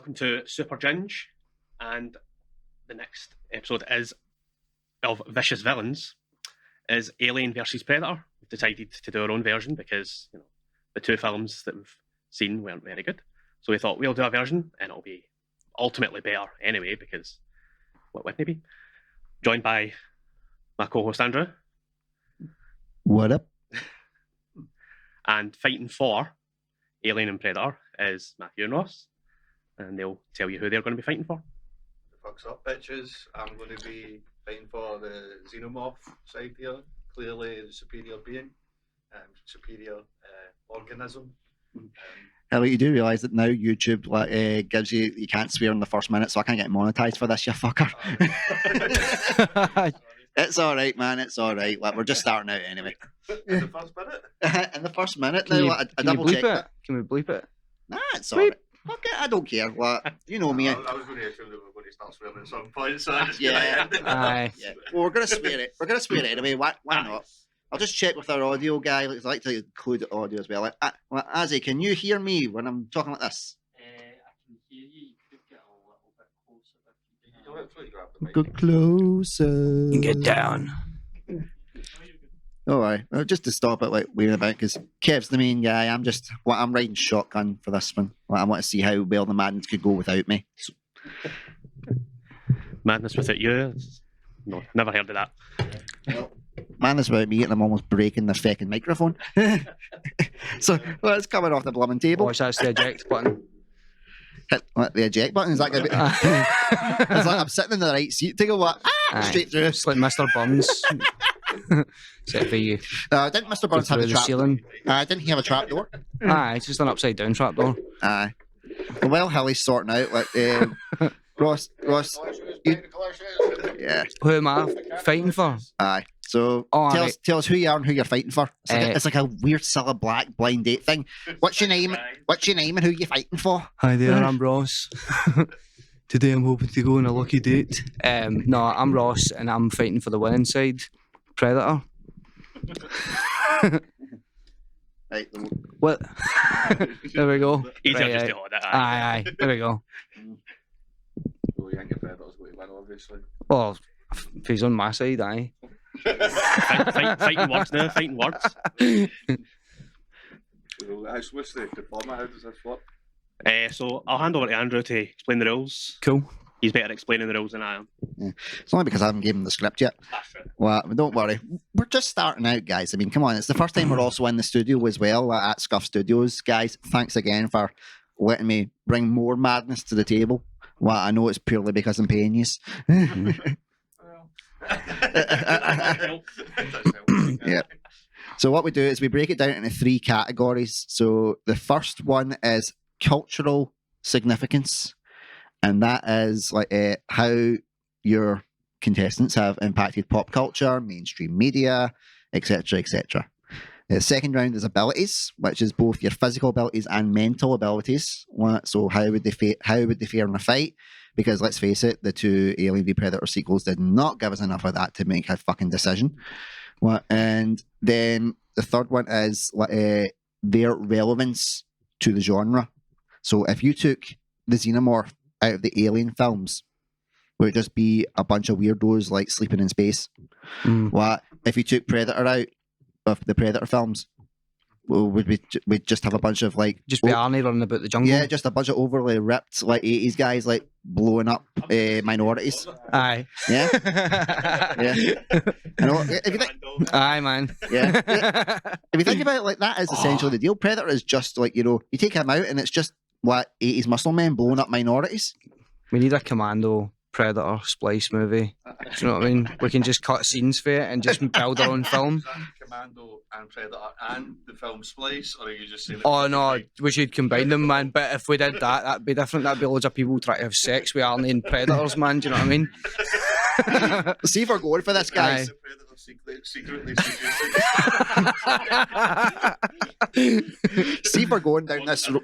welcome to Super Ginge, and the next episode is of Vicious Villains, is Alien versus Predator. We've decided to do our own version because the two films that we've seen weren't very good, so we thought we'll do a version and it'll be ultimately better anyway, because what wouldn't it be? Joined by my co-host Andrew. What up? And fighting for Alien and Predator is Mathew and Ross, and they'll tell you who they're going to be fighting for. Fucks up, bitches. I'm going to be fighting for the xenomorph side here. Clearly the superior being, superior organism. How you do realise that now YouTube gives you can't swear in the first minute, so I can't get monetized for this, you fucker. It's all right, man. It's all right. We're just starting out anyway. In the first minute? In the first minute, Can now, I you double bleep check it? that. Can we bleep it? Nah, it's all right. Fuck it, I don't care. You know me. I was going to assume that we're going to start swearing at some point, so I just Aye. Yeah. Well, we're gonna swear it. We're gonna swear it anyway. Why not? I'll just check with our audio guy. I like to include the audio as well. Azzy, can you hear me when I'm talking like this? I can hear you. You could get a little bit closer. Go closer. Get down. All right. Well, just to stop it, waving about, because Kev's the main guy. I'm riding shotgun for this one. I want to see how well the madness could go without me. So, Madness without you? No, never heard of that. madness without me, and I'm almost breaking the fucking microphone. So, it's coming off the blooming table. Watch, that's the eject button. Hit the eject button. Is that going to be? It's like I'm sitting in the right seat to go what? Straight through. It's like Mr. Burns. Except for you. Didn't Mr. Burns have a The trap? ceiling. Didn't he have a trap door? Aye, it's just an upside down trapdoor. Aye. Well, Hilly's sorting out. Ross. Yeah. Who am I fighting for? Aye. So Oh, tell us who you are and who you're fighting for. It's like a weird, silly black blind date thing. What's your name? What's your name and who you fighting for? Hi there, I'm Ross. Today I'm hoping to go on a lucky date. No, I'm Ross and I'm fighting for the winning side. Predator. Right. What? There we go. Easier Right, just aye. to hold it. Aye. There we go. Well, you think your Predator's going to win, obviously. Well, if he's on my side, aye. Fighting words now, fighting words. Well, what's the format? How does this work? So I'll hand over to Andrew to explain the rules. Cool. He's better at explaining the rules than I am. It's only because I haven't given him the script yet. That's right. Well, don't worry. We're just starting out, guys. I mean, come on. It's the first time we're also in the studio as well at Scuffed Studios. Guys, thanks again for letting me bring more madness to the table. Well, I know it's purely because I'm paying you. Yeah. So what we do is we break it down into 3 categories. So the first one is cultural significance, and that is how your contestants have impacted pop culture, mainstream media, etc., etc. The second round is abilities, which is both your physical abilities and mental abilities. So how would they fare in a fight? Because let's face it, the 2 Alien v Predator sequels did not give us enough of that to make a fucking decision. And then the third one is their relevance to the genre. So if you took the xenomorph out of the Alien films, would it just be a bunch of weirdos like sleeping in space? What if you took Predator out of the Predator films? Would we just have a bunch of just be Arnie running about the jungle? Yeah, just a bunch of overly ripped 80s guys blowing up minorities. Aye. Yeah. Yeah. You know, if you think, Aye, man. yeah. If you think about it, that is essentially the deal. Predator is just you take him out and it's just 80s muscle men blowing up minorities. We need a Commando Predator splice movie. Do you know what I mean? We can just cut scenes for it and just build our own film. Commando and Predator and the film Splice, or are you just saying? Oh no, we should combine them, man. But if we did that, that'd be different. That'd be loads of people trying to have sex with Arnie and Predators, man. Do you know what I mean? See if we're going for this, guys. Secretly See if we're going down this road.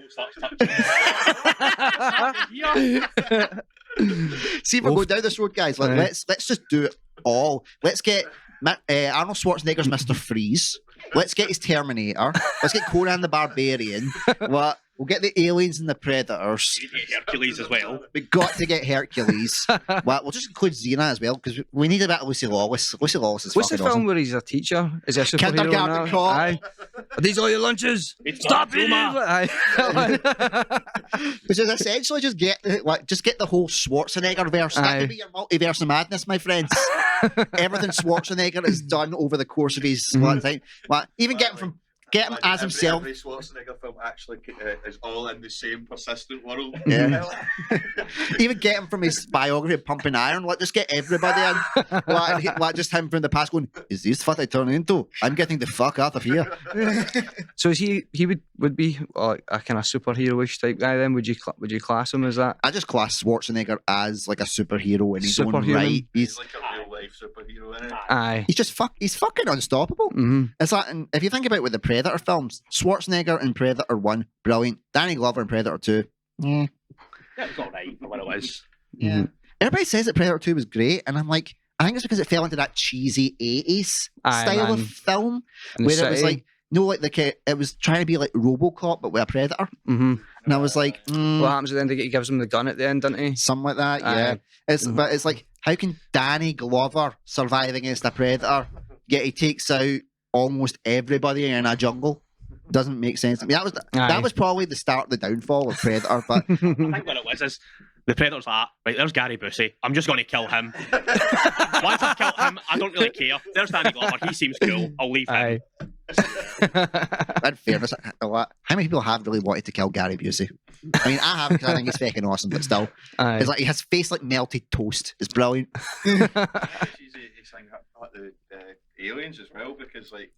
See if we're going down this road, guys. Let's just do it all. Let's get Arnold Schwarzenegger's Mr. Freeze. Let's get his Terminator. Let's get Conan the Barbarian. We'll get the aliens and the predators. You get Hercules as well. We got to get Hercules. Well, we'll just include Xena as well because we need a bit of Lucy Lawless. Lucy Lawless is What's the fucking film awesome. where he's a teacher? Is he a superhero? Kindergarten now? Cop. Aye. Are these all your lunches? It's Stop not eating! Roma. Aye. Which is essentially just get the whole Schwarzenegger verse. That Aye. could be your multiverse of madness, my friends. Everything Schwarzenegger has done over the course of his time. Like, even get him as himself. Every Schwarzenegger film actually is all in the same persistent world. Yeah. Even get him from his biography of Pumping Iron. Like, just get everybody in. Like just him from the past going, is this what I turn into? I'm getting the fuck out of here. So is he would be a kind of superhero-ish type guy then? Would you class him as that? I just class Schwarzenegger as like a superhero in his own Superhuman. right. He's like a real life superhero, isn't he? Aye. He's fucking unstoppable. Mm-hmm. It's like, and if you think about it with the Predator films, Schwarzenegger in Predator 1, brilliant. Danny Glover in Predator 2, yeah. Yeah, it's alright for what it was. Yeah. Everybody says that Predator 2 was great, and I'm like, I think it's because it fell into that cheesy 80s Aye, style man. of film, In the where it was city. like, no, like it was trying to be like RoboCop, but with a Predator. Mm-hmm. And I was like, What happens at the end? He gives him the gun at the end, doesn't he? something like that, yeah. Aye. But it's like, how can Danny Glover survive against a Predator, yet he takes out almost everybody in a jungle? Doesn't make sense. I mean, Aye. that was probably the start of the downfall of Predator, but I think what it was is the Predator's like, right, there's Gary Busey. I'm just going to kill him. Once I've killed him, I don't really care. There's Danny Glover. He seems cool. I'll leave him. Aye. in fairness, how many people have really wanted to kill Gary Busey? I mean, I have because I think he's fucking awesome, but still, Aye. it's like his face like melted toast. It's brilliant. He's saying the aliens as well, because like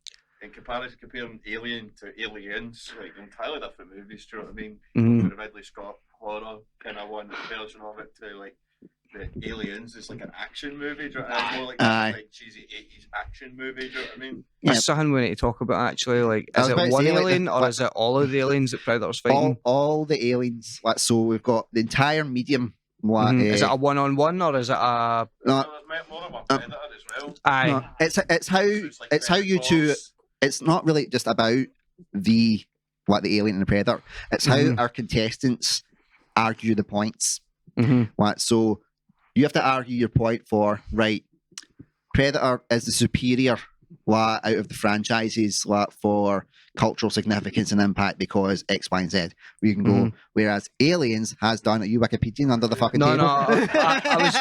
in comparison, comparing Alien to Aliens, like entirely different movies. Do you know what I mean? Mhm. The Ridley Scott horror kind of one version of it to like the Aliens is like an action movie. Do you know what I mean? More like Aye. like cheesy 80s action movie. Do you know what I mean? Yeah. That's something we need to talk about actually. Like, I is was about it to one say, like, alien or is it all of the aliens that Predator's fighting? All the aliens. Like, so we've got the entire medium. Like, Mhm. Is it a one-on-one or is it a? no, So there's more of a Predator as well. Aye. no, it's how So it's like you two. Force. It's not really just about the alien and the Predator. It's how Mhm. our contestants argue the points. Mm-hmm. Right, so you have to argue your point for right. Predator is the superior out of the franchises for cultural significance and impact because X, Y, and Z. You can go, whereas Aliens has done. Are you Wikipediaing under the fucking No, table? no. I was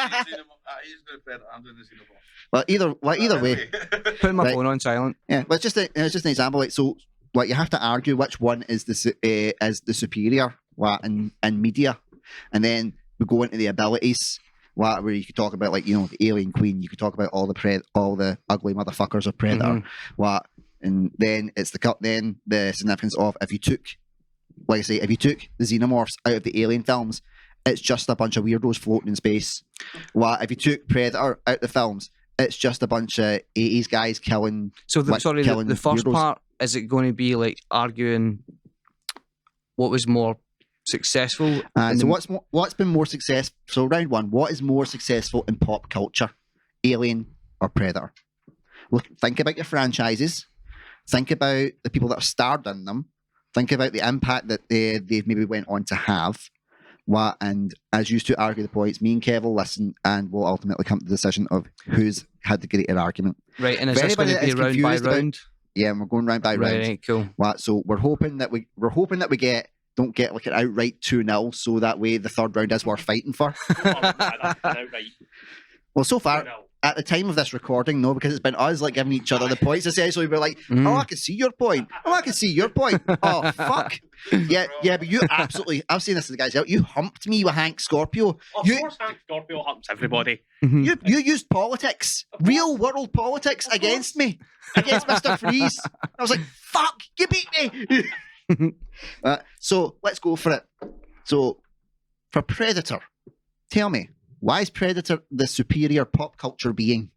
He's doing Predator. I'm doing the Xenomorph. Well, either way, putting my Right. phone on silent. yeah. But it's just an example. Like, so, like, you have to argue which one is the superior in media, and then we go into the abilities. Where you could talk about, like, you know, the Alien Queen. You could talk about all the ugly motherfuckers of Predator. And then it's the significance of if you took the Xenomorphs out of the Alien films, it's just a bunch of weirdos floating in space. If you took Predator out of the films, it's just a bunch of 80s guys killing. So the killing first weirdos. part, is it going to be like arguing what was more successful? in So the- what's been more successful? So round one, what is more successful in pop culture, Alien or Predator? Look, think about your franchises. Think about the people that are starred in them. Think about the impact that they've maybe went on to have. And as used to argue the points, me and Kev will listen, and we'll ultimately come to the decision of who's had the greater argument. Right, and is For this going anybody to that be is round by confused about- round? Yeah, and we're going round by round. Right, cool. So we're hoping that we don't get like an outright 2-0, so that way the third round is worth fighting for. Outright. Well, so far, 2-0. at the time of this recording, no, because it's been us like giving each other the points. Essentially, we're like, Mhm. "Oh, I can see your point. Oh, I can see your point. Oh, fuck. Yeah, but you absolutely. I've seen this to the guys out. You humped me with Hank Scorpio. Of You course, Hank Scorpio humps everybody. Mhm. you used politics, real world politics, against me, against Mr. Freeze. I was like, fuck, you beat me. So let's go for it. So for Predator, tell me, why is Predator the superior pop culture being?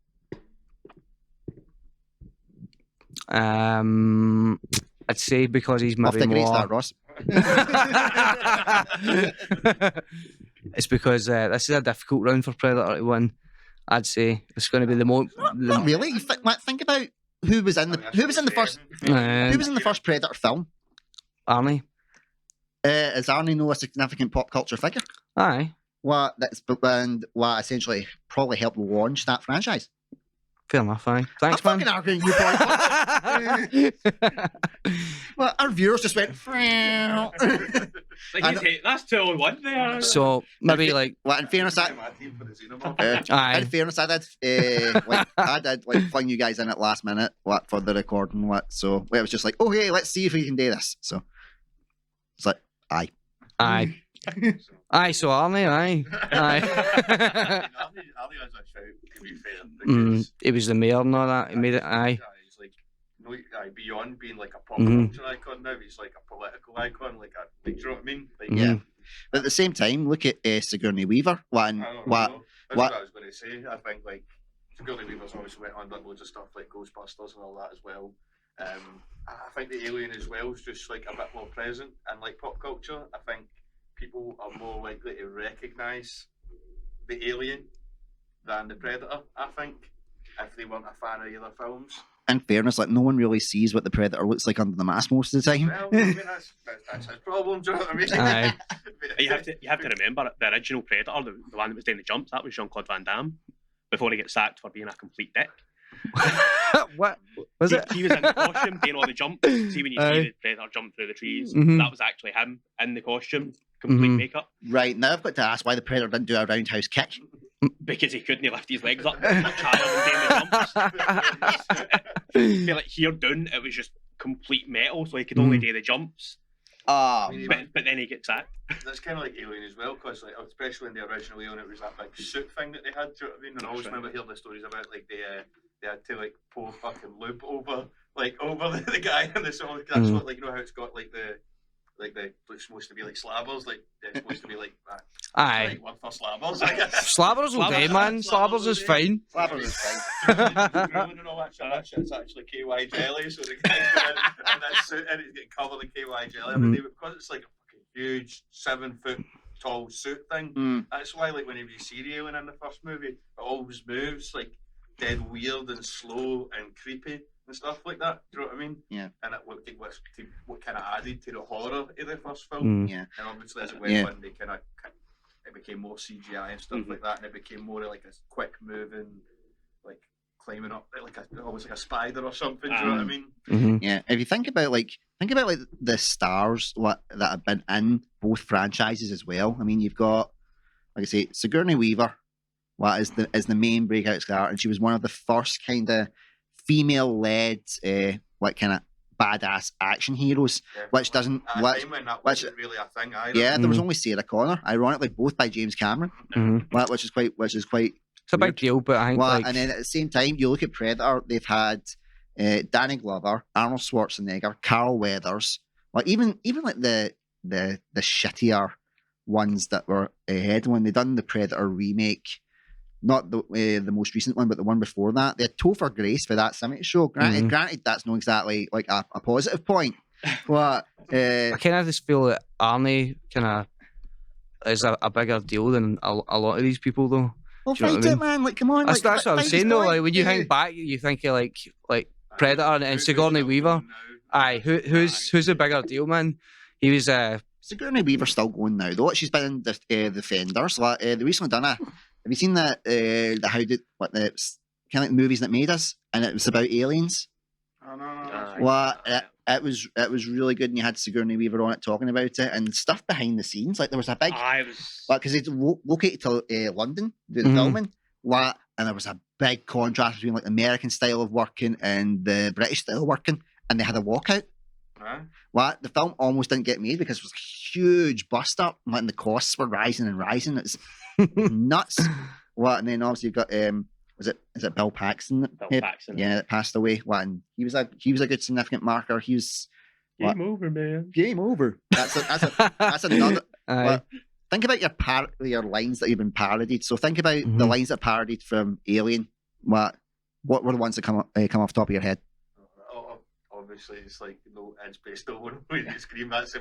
I'd say because he's Off maybe the great more. start, Ross. It's because this is a difficult round for Predator to win. I'd say it's going to be the more. Not really. Think about who was in the first Uh, who was in the first Predator film. Arnie. Is Arnie no a significant pop culture figure? Aye, What what essentially probably helped launch that franchise? fair enough. Aye, thanks, I'm man. fucking arguing you, boy. Well, our viewers just went. Like, I know- that's 2-on-1 there. So maybe like, Well, in fairness, My team for the Xenomorph. aye, in fairness, I did fling you guys in at last minute for the recording so it was just like, oh hey, let's see if we can do this. So it's like, aye. aye, aye. So Arnie, aye, aye. Ali has a shout, to be fair. Because, It was the mayor and all that. He made it. Aye. He's like, no, beyond being like a pop Mhm. culture icon now, he's like a political icon. Like, do you know what I mean? Like, Yeah. But at the same time, look at Sigourney Weaver. I don't know. That's what- what I was going to say. I think like Sigourney Weaver's obviously went on loads of stuff like Ghostbusters and all that as well. I think the Alien as well is just like a bit more present and like pop culture. I think people are more likely to recognise the Alien than the Predator. I think if they weren't a fan of either films. In fairness, like no one really sees what the Predator looks like under the mask most of the time. Well, I mean that's his problem. Do you know what I mean? Aye. You have to remember the original Predator, the one that was doing the jumps, that was Jean-Claude Van Damme before he gets sacked for being a complete dick. What was it? He was in the costume doing all the jumps. See when you Aye. see the Predator jump through the trees, Mhm. that was actually him in the costume, complete Mhm. makeup, Right, now I've got to ask why the Predator didn't do a roundhouse kick. because he couldn't lift his legs up much higher than doing the jumps. I feel like here down it was just complete metal, so he could only do the jumps. Ah, But then he gets sacked. That's kind of like Alien as well, because like especially in the original Alien, it was that big suit thing that they had. Do you know what I mean? And I always remember hearing the stories about like they had to like pour fucking loop over the guy in the song. That's what like you know how it's got like the it's supposed to be like slabbers, like it's supposed to be like Aye. like one for slabbers, I guess. Slabbers will do, man. Slabbers is fine. Flabber is fine. Grilling and all that shit. That shit's actually KY jelly, so the guy's going in that suit and he's getting covered in KY jelly. I mean, because it's like a fucking huge 7-foot tall suit thing. Mm. That's why, like, whenever you see the Alien in the first movie, it always moves like dead weird and slow and creepy and stuff like that. Do you know what I mean? Yeah. And what kind of added to the horror of the first film. Yeah. And obviously, as it went Yeah. on, they kind of it became more CGI and stuff like that, and it became more like a quick moving, like climbing up like almost like a spider or something. Do you know what I mean? Mm-hmm. Yeah, if you think about the stars that have been in both franchises as well. I mean, you've got, like I say, Sigourney Weaver, is the main breakout star, and she was one of the first kind of female-led, kind of badass action heroes, which doesn't, At a which, time when that which- wasn't really a thing either. yeah, there was only Sarah Connor, ironically, both by James Cameron, which is quite. It's a big deal, but I think Well, like and then at the same time, you look at Predator, they've had Danny Glover, Arnold Schwarzenegger, Carl Weathers, like even like the shittier ones that were ahead when they done the Predator remake, not the most recent one, but the one before that. They had Topher Grace for that Summit show. Granted, that's not exactly like a positive point, but I kind of just feel that Arnie kind of is a bigger deal than a lot of these people, though. well, do you know fight what I it, mean? man. Like, come on, That's what I'm fight his saying, though. point. Like when you Yeah. think back, you think of like Predator and Sigourney Weaver. Aye, who's the bigger deal, man? He was Sigourney Weaver's still going now, though. She's been in the Defenders. Like, they recently done a. Have you seen that? The kind of like movies that made us, and it was about aliens. Oh, no. Well, it was really good, and you had Sigourney Weaver on it talking about it and stuff behind the scenes. Like there was a big, I was. because they located to London doing the filming. And there was a big contrast between like the American style of working and the British style of working, and they had a walkout. The film almost didn't get made because it was a huge bust up, and the costs were rising and rising. It's nuts. And then obviously you've got is it Bill Paxton? Bill Paxton. Yeah, that passed away. And he was a good significant marker. He was Game over, man. game over. That's another. aye. Well, think about your lines that you've been parodied. So think about the lines that parodied from Alien. What were the ones that come off the top of your head? Obviously, it's like Ed's based on when you scream that as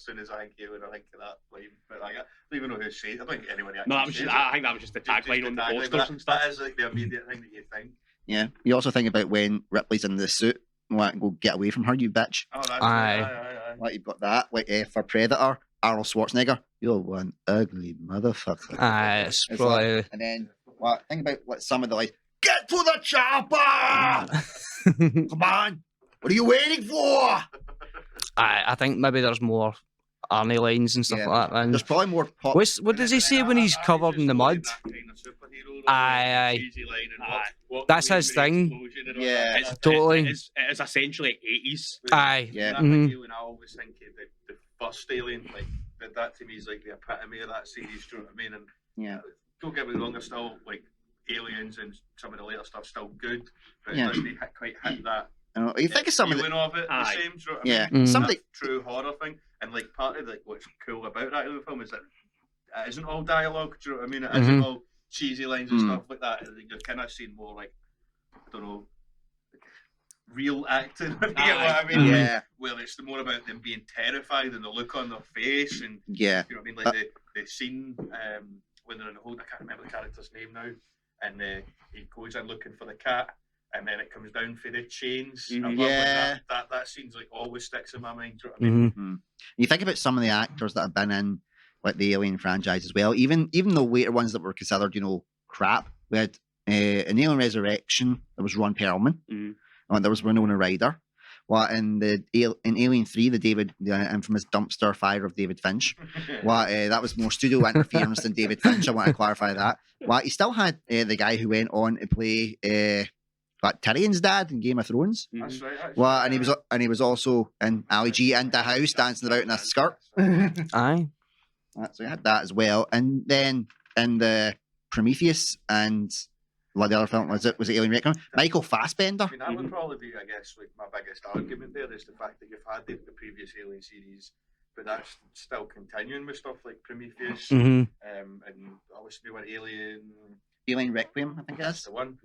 soon as I hear when I think of that line. But I don't even know who said it. I don't think anyone actually No, that was says just, it. I think that was just the tagline on the tagline, posters but and stuff. That is like the immediate thing that you think. Yeah. You also think about when Ripley's in the suit. And go get away from her, you bitch. Oh, that's Aye. Aye. Like you've got that, like for Predator, Arnold Schwarzenegger, you're one ugly motherfucker. It's It's probably. like, and then think about what some of the like, get to the chopper! Come on, what are you waiting for? I think maybe there's more Arnie lines and stuff Yeah. like that. Man. There's probably more pop. What does he say when he's covered in the mud? Aye. That's his thing. Yeah, It's, Totally. It is essentially 80s. Aye. Yeah. Alien, I always think of the first Alien, like that to me is like the epitome of that series. Do you know what I mean? And yeah. don't get me wrong, they're still like Aliens and some of the later stuff still good, but Yeah. it doesn't quite hit that. You think of some of the, feeling of it the Aye. same. Do you know what yeah, I mean? some of That the, true horror thing, and like part of like what's cool about that Alien film is that it isn't all dialogue. Do you know what I mean? It isn't all cheesy lines and stuff like that. You're kind of seeing more like, I don't know, real acting. You know what I mean? yeah, Well, it's more about them being terrified and the look on their face, and yeah, you know what I mean, like the scene when they're in the hold. I can't remember the character's name now, and he goes in looking for the cat, and then it comes down for the chains. above, Yeah. like that scene's like always sticks in my mind. Do you know what I mean? You think about some of the actors that have been in like the Alien franchise as well. Even the later ones that were considered, crap. We had in Alien Resurrection, there was Ron Perlman, and there was Winona Ryder. What in Alien 3, the infamous dumpster fire of David Finch. What that was more studio interference than David Finch. I want to clarify that. What he still had the guy who went on to play like Tyrion's dad in Game of Thrones. That's right. Actually. Well, and he was also in Ali G in the house dancing about in a skirt. Aye. So he had that as well. And then in the Prometheus and what the other film was it Alien Requiem? Michael Fassbender. I mean, that would probably be, I guess, like my biggest argument there is the fact that you've had the previous Alien series, but that's still continuing with stuff like Prometheus, and obviously what Alien Requiem, I think it that's is. the one.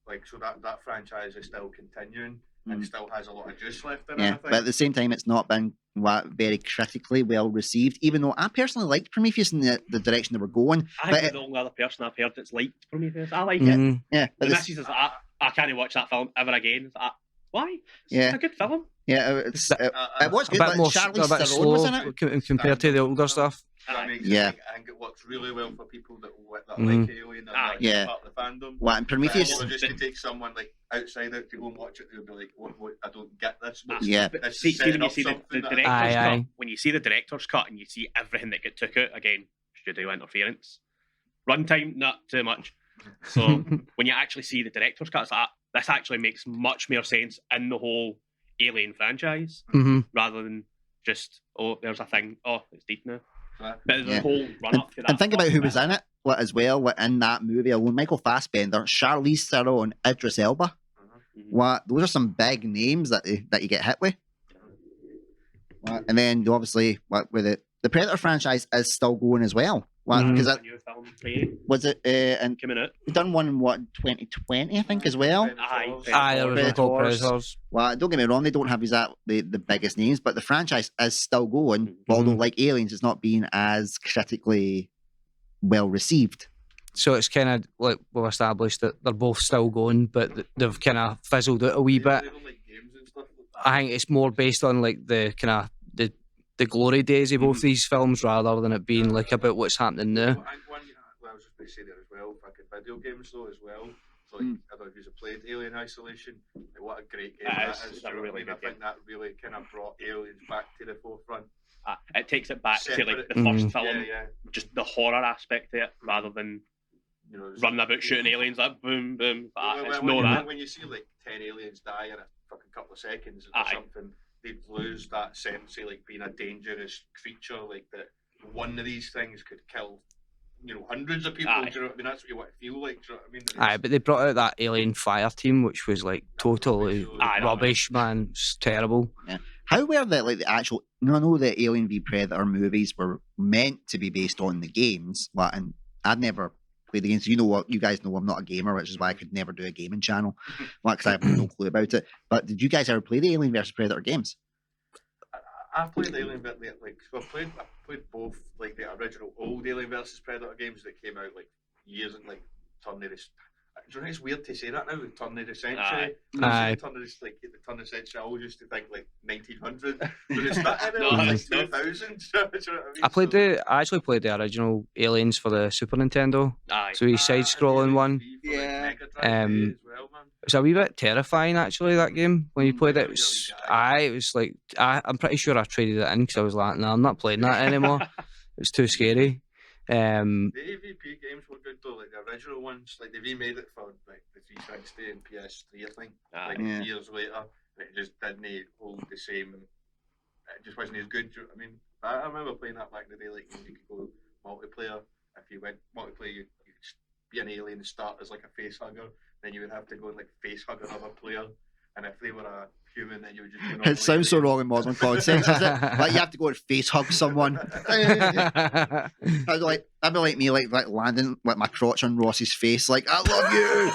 Like so that franchise is still continuing and still has a lot of juice left in it. I Yeah, think. but at the same time, it's not been very critically well received. Even though I personally liked Prometheus in the direction they were going. I But think you're the only other person I've heard that's liked Prometheus. I like it. yeah, The but missus is like, I can't watch that film ever again. It's like, why? Yeah. It's a good film. it was A good. bit But more, Charlize a bit Theron was in slow it. compared to the older stuff. That makes Yeah. I think it works really well for people that like Alien and like Yeah. part of the fandom. What in Prometheus? But just to take someone like outside out to go and watch it, they'll be like, "What? I don't get this." Yeah. But It's see when setting you up see the something that- director's Aye, cut, aye. when you see the director's cut and you see everything that got took out, again, studio interference. Runtime, not too much. So when you actually see the director's cut, it's like, this actually makes much more sense in the whole Alien franchise rather than just, oh, there's a thing, oh, it's deep now. But the Yeah. whole run up to that. And think about who was in it as well in that movie alone. Michael Fassbender, Charlize Theron, Idris Elba. What those are some big names that you get hit with. And then obviously with the Predator franchise is still going as well. Because a new film, Prey, was it and coming out. we done one in 2020 I think as well. Aye, there was one called Predators. Predators. Well, don't get me wrong, they don't have exactly the biggest names, but the franchise is still going. Although, like Aliens, it's not being as critically well received. So it's kind of like we've established that they're both still going, but they've kind of fizzled out a wee bit. They don't like games and stuff like that. I think it's more based on like the kind of the glory days of both these films rather than it being like about what's happening now. I think one, I was just going to say there as well, fucking video games though as well. So like, I don't know if you've played Alien Isolation. Like, what a great game that is. It's Do a you know what I really mean? I good think that really kind of brought Aliens back to the forefront. It takes it back to like Separate. the first film, Yeah. just the horror aspect of it, rather than You know, running about shooting aliens like boom, boom. It's no when, that. when you see like 10 aliens die in a fucking couple of seconds or Aye. something, they'd lose that sense of like being a dangerous creature, like that one of these things could kill, hundreds of people. Aye. Do you know what I mean? That's what you want to feel like. Do you know what I mean? Aye, but they brought out that Alien Fire Team, which was like totally Aye, rubbish, man. It's terrible. How were the actual? I know the Alien v Predator movies were meant to be based on the games, and I'd never played the games. You know what? You guys know I'm not a gamer, which is why I could never do a gaming channel, because I have no clue about it. But did you guys ever play the Alien vs Predator games? I played Alien, but so I played both like the original old Alien versus Predator games that came out like years and like Tierney. Do you know it's weird to say that now? The turn of the century. Aye. Aye. The turn of the century. I always used to think like 1900, but it's not. I No, know that's it's like 2000. Do you know what I mean? I actually played the original Aliens for the Super Nintendo. Aye. So he's side-scrolling one. Yeah. Um, It was a wee bit terrifying actually, that game when you played it. It was, it was like I'm pretty sure I traded it in because I was like, no, I'm not playing that anymore. It was too scary. The AVP games were good though, like the original ones. Like they remade it for like the 360 and PS3, I think. Aye. Like Yeah. years later, and it just didn't hold the same. It just wasn't as good. Do you know what I mean, I remember playing that back in the day. Like when you could go multiplayer. If you went multiplayer, you could be an alien and start as like a face hugger. Then you would have to go and like face hug another player. And if they were a human, then you would just. Be normal It sounds so alien. wrong in modern context, doesn't it? Like you have to go and face hug someone. I'd be like me, like landing like my crotch on Ross's face, like I love you.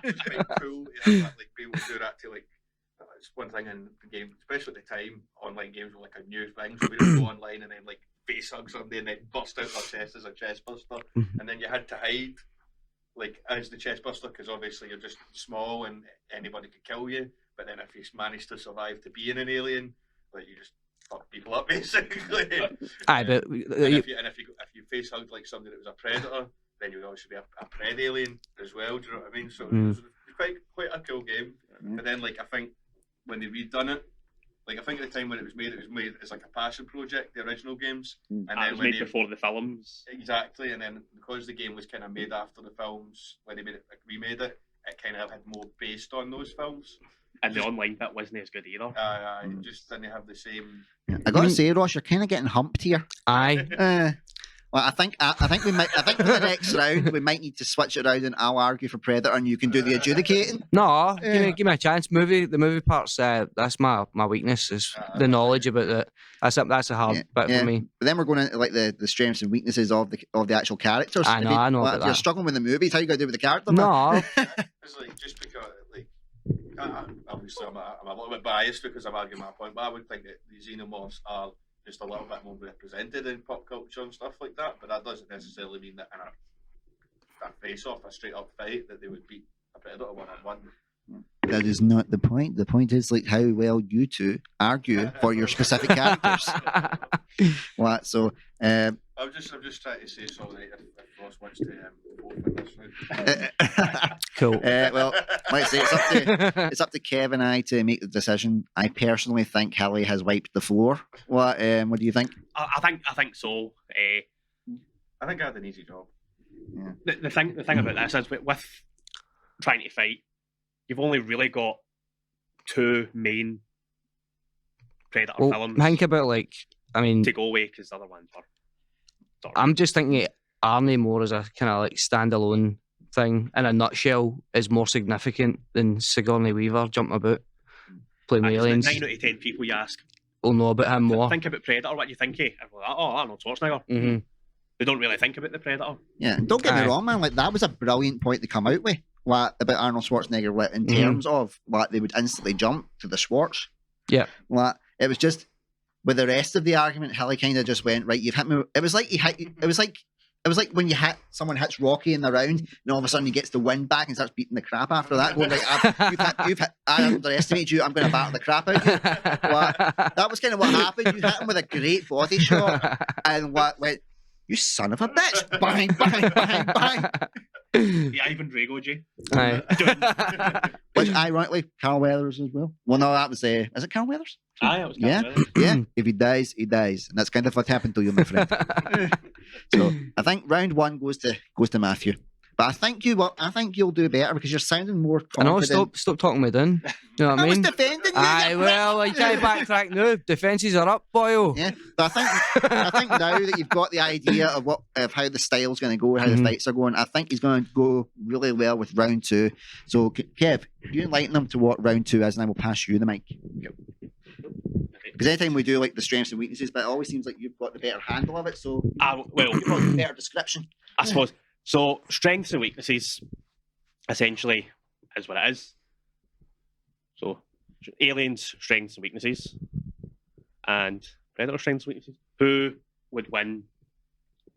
It's quite cool to have that, like, be able to do that to like. It's one thing in the game, especially at the time, online games were like a new thing. So we would go online and then like face hug somebody and then burst out their chest as a chest buster, and then you had to hide like as the chest buster because obviously you're just small and anybody could kill you. But then if you managed to survive to being an alien, like you just fuck people up basically. Aye, but And if you face hugged like somebody that was a predator, then you would obviously be a pred alien as well. Do you know what I mean? So it was quite a cool game. But then like I think when they redone it, like I think at the time when it was made as like a passion project, the original games, and It then was when made they before the films. exactly, and then because the game was kind of made after the films, when they made it, like, remade it, it kind of had more based on those films. And the online bit wasn't as good either. It just didn't have the same. I gotta say, Ross, you're kind of getting humped here. aye. Well, I think we might. I think for the next round we might need to switch it around, and I'll argue for Predator, and you can do the adjudicating. No, give me a chance. The movie part's that's my weakness is the knowledge about it. That's a hard bit for me. But then we're going into like the strengths and weaknesses of the actual characters. I know about If you're that. struggling with the movies, how you gonna do with the character? man? No, It's like just because like obviously I'm a little bit biased because I'm arguing my point, but I would think that the xenomorphs are just a little bit more represented in pop culture and stuff like that. But that doesn't necessarily mean that in a face-off, a straight-up fight, that they would beat a predator one-on-one. That is not the point. The point is like how well you two argue for your specific characters. What? So, I'm just trying to say so that if Ross wants to vote for this now. cool. well, like I say, it's up to Kev and I to make the decision. I personally think Hallie has wiped the floor. What do you think? I think so. I think I had an easy job. The thing about this is with trying to fight, you've only really got two main Predator films Think about to go away because the other ones are. Sort of, I'm just thinking Arnie more as a kind of like standalone thing in a nutshell is more significant than Sigourney Weaver jumping about playing with aliens. 9 out of 10 people you ask Will know about him more. think about Predator. What you think? Arnold Schwarzenegger. Mm-hmm. They don't really think about the Predator. Yeah, don't get me Aye. wrong, man. Like that was a brilliant point to come out with. What about Arnold Schwarzenegger? What in terms of what they would instantly jump to the Schwartz? Yeah. What it was just with the rest of the argument, Hilly kind of just went right. You've hit me. It was like he hit. It was like when someone hits Rocky in the round, and all of a sudden he gets the wind back and starts beating the crap after that. Going like, I underestimated you. I'm going to batter the crap out of you. That was kind of what happened. You hit him with a great body shot, and what went. You son of a bitch! Bang, bang, bang, bang. The Ivan Drago, G. Aye. Which, ironically, Carl Weathers as well. Well, no, that was is it Carl Weathers? Aye, it was Yeah, kind of yeah. If he dies, he dies, and that's kind of what happened to you, my friend. So I think round one goes to Matthew. But I think you'll do better because you're sounding more I know. confident. Stop talking me down. You know what I I was mean? defending you. Aye, you well, I can't backtrack now. Defences are up, boyo. Yeah, but I think now that you've got the idea of how the style's going to go, how the fights are going, I think he's going to go really well with round two. So, Kev, you enlighten them to what round two is, and I will pass you the mic. Because anytime we do like the strengths and weaknesses, but it always seems like you've got the better handle of it. So, well, you've got the better description. I suppose. So, strengths and weaknesses, essentially, is what it is. So, aliens, strengths and weaknesses, and Predator strengths and weaknesses. Who would win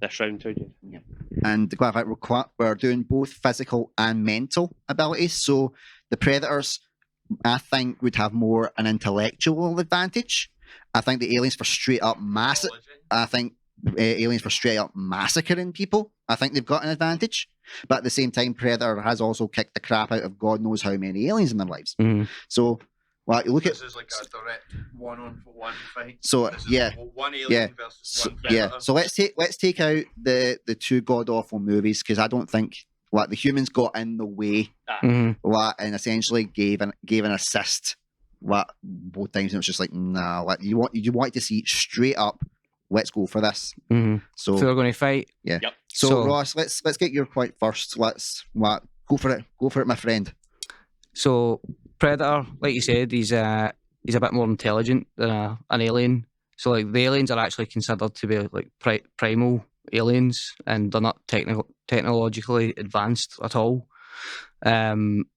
this round? Two? Yeah. and to clarify, we're doing both physical and mental abilities. So the Predators, I think, would have more an intellectual advantage. I think the aliens for straight up I think aliens for straight up massacring people. I think they've got an advantage. But at the same time, Predator has also kicked the crap out of God knows how many aliens in their lives. Mhm. So, well, you look This at is like a direct one-on-one fight. so This is yeah. one alien versus So, one yeah, predator. so let's take out the two god awful movies because I don't think like the humans got in the way Mhm. and essentially gave an assist both times and it was just like nah, like you want to see straight up. Let's go for this. Mhm. So So we're going to fight. yeah. Yep. So Ross, let's get your point first. Go for it, my friend. So Predator, like you said, he's a bit more intelligent than an alien. So like the aliens are actually considered to be like primal aliens, and they're not technologically advanced at all.